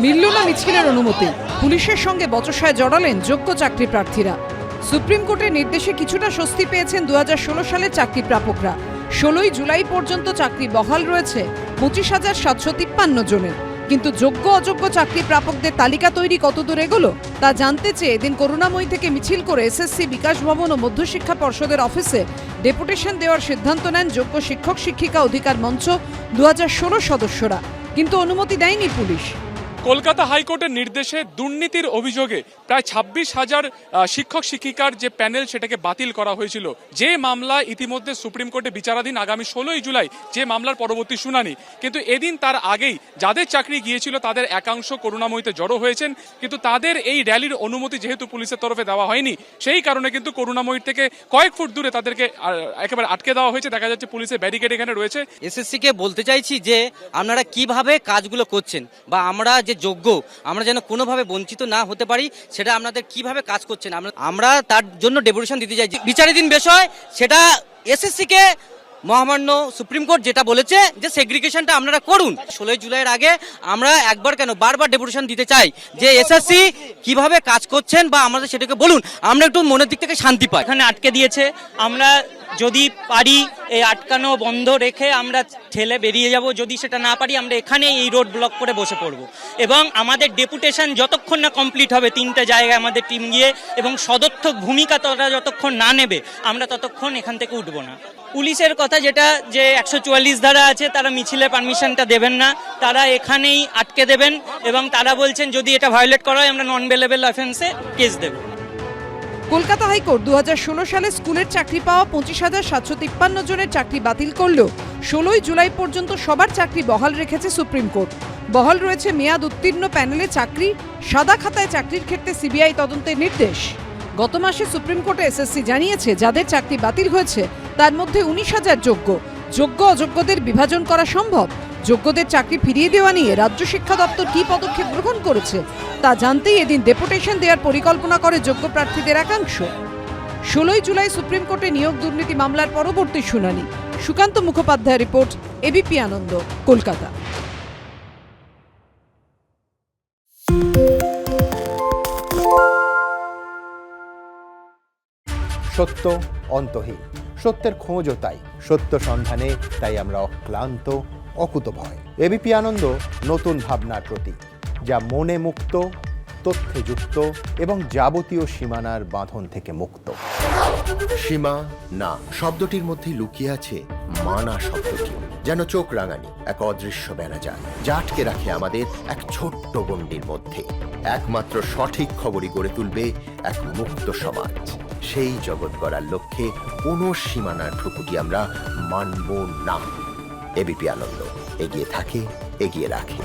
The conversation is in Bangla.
মিলল না মিছিলের অনুমতি, পুলিশের সঙ্গে বচসায় জড়ালেন যোগ্য চাকরি প্রার্থীরা। সুপ্রিম কোর্টের নির্দেশে কিছুটা স্বস্তি পেয়েছেন 2016 সালের চাকরি প্রাপকরা। 16 জুলাই পর্যন্ত চাকরি বহাল রয়েছে 25,753 জনের। কিন্তু যোগ্য অযোগ্য চাকরি প্রাপকদের তালিকা তৈরি কতদূর এগোলো তা জানতে চেয়ে এদিন করুণাময়ী থেকে মিছিল করে এসএসসি, বিকাশ ভবন ও মধ্যশিক্ষা পর্ষদের অফিসে ডেপুটেশন দেওয়ার সিদ্ধান্ত নেন যোগ্য শিক্ষক শিক্ষিকা অধিকার মঞ্চ 2016 সদস্যরা। কিন্তু অনুমতি দেয়নি পুলিশ। কলকাতা হাইকোর্টের নির্দেশে দুর্নীতির অভিযোগে প্রায় 26,000 শিক্ষক শিক্ষিকার যে প্যানেল সেটাকে বাতিল করা হয়েছিল। যে মামলা ইতিমধ্যে সুপ্রিম কোর্টে বিচারাধীন, আগামী 16 জুলাই যে মামলার পরবর্তী শুনানি, কিন্তু এদিন তার আগেই যাদের চাকরি গিয়েছিল তাদের একাংশ করুণাময়ীতে জড়ো হয়েছেন। কিন্তু তাদের এই র্যালির অনুমতি যেহেতু পুলিশের তরফে দেওয়া হয়নি, সেই কারণে কিন্তু করুণাময়ীর থেকে কয়েক ফুট দূরে তাদেরকে একেবারে আটকে দেওয়া হয়েছে। দেখা যাচ্ছে পুলিশের ব্যারিকেড এখানে রয়েছে। এসএসসি কে বলতে চাইছি যে আপনারা কিভাবে কাজগুলো করছেন বা আমরা যে যোগ্য, আমরা যেন কোনোভাবে বঞ্চিত না হতে পারি, সেটা আপনাদের কিভাবে কাজ করছেন আমরা তার জন্য ডেপুটেশন দিতে চাই। বিচারাধীন বিষয় সেটা এসএসসি কে মহামান্য সুপ্রিম কোর্ট যেটা বলেছে যে সেগ্রিগেশনটা আপনারা করুন। 16 জুলাইয়ের আগে আমরা একবার কেন বারবার ডেপুটেশন দিতে চাই যে এসএসসি কিভাবে কাজ করছেন বা আমাদের সেটাকে বলুন, আমরা একটু মনের দিক থেকে শান্তি পাই। এখানে আটকে দিয়েছে, আমরা যদি পারি এই আটকানো বন্ধ রেখে আমরা ঠেলে বেরিয়ে যাব, যদি সেটা না পারি আমরা এখানে এই রোড ব্লক করে বসে পড়ব। এবং আমাদের ডেপুটেশন যতক্ষণ না কমপ্লিট হবে 3টে জায়গায় আমাদের টিম গিয়ে, এবং সদর্থক ভূমিকা তারা যতক্ষণ না নেবে আমরা ততক্ষণ এখান থেকে উঠবো না। পুলিশের কথা যেটা যে 144 ধারা আছে, তারা মিছিলে পারমিশনটা দেবেন না, তারা এখানেই আটকে দেবেন এবং তারা বলছেন যদি এটা ভায়োলেট করা হয় আমরা নন বেলেবল অফেন্সে কেস দেব। কলকাতা হাইকোর্ট 2016 সালে স্কুলের চাকরি পাওয়া 25,753 জনের চাকরি বাতিল করলেও 16 জুলাই পর্যন্ত সবার চাকরি বহাল রেখেছে সুপ্রিম কোর্ট। বহাল রয়েছে মেয়াদ উত্তীর্ণ প্যানেলে চাকরি, সাদা খাতায় চাকরির ক্ষেত্রে সিবিআই তদন্তের নির্দেশ। গত মাসে সুপ্রিম কোর্টে এসএসসি জানিয়েছে যাদের চাকরি বাতিল হয়েছে তার মধ্যে 19,000 যোগ্য অযোগ্যদের বিভাজন করা সম্ভব। যোগ্যদের চাকরি ফিরিয়ে দেওয়া নিয়ে রাজ্য শিক্ষা দপ্তর কী পদক্ষেপ গ্রহণ করেছে তা জানতেই এদিন ডেপুটেশন দেওয়ার পরিকল্পনা করে যোগ্য প্রার্থীদের একাংশ। 16 জুলাই সুপ্রিম কোর্টে নিয়োগ দুর্নীতি মামলার পরবর্তী শুনানি। সুকান্ত মুখোপাধ্যায় রিপোর্ট, এবিপি আনন্দ, কলকাতা। সত্য অন্তহীন, সত্যের খোঁজও তাই, সত্য সন্ধানে তাই আমরা অক্লান্ত, অকুতভয়। এবিপি আনন্দ নতুন ভাবনার প্রতীক, যা মনে মুক্ত, তথ্যে যুক্ত এবং যাবতীয় সীমানার বাঁধন থেকে মুক্ত। সীমা না শব্দটির মধ্যে লুকিয়ে আছে মানা শব্দটি, যেন চোখ রাঙানি এক অদৃশ্য বেড়াজাল, যা আটকে রাখে আমাদের এক ছোট্ট গণ্ডির মধ্যে। একমাত্র সঠিক খবরই গড়ে তুলবে এক মুক্ত সমাজ। সেই জগৎ গড়ার লক্ষ্যে কোনো সীমানার ঠুকুটি আমরা মানব না। এবিপি আনন্দ এগিয়ে থাকে, এগিয়ে রাখে।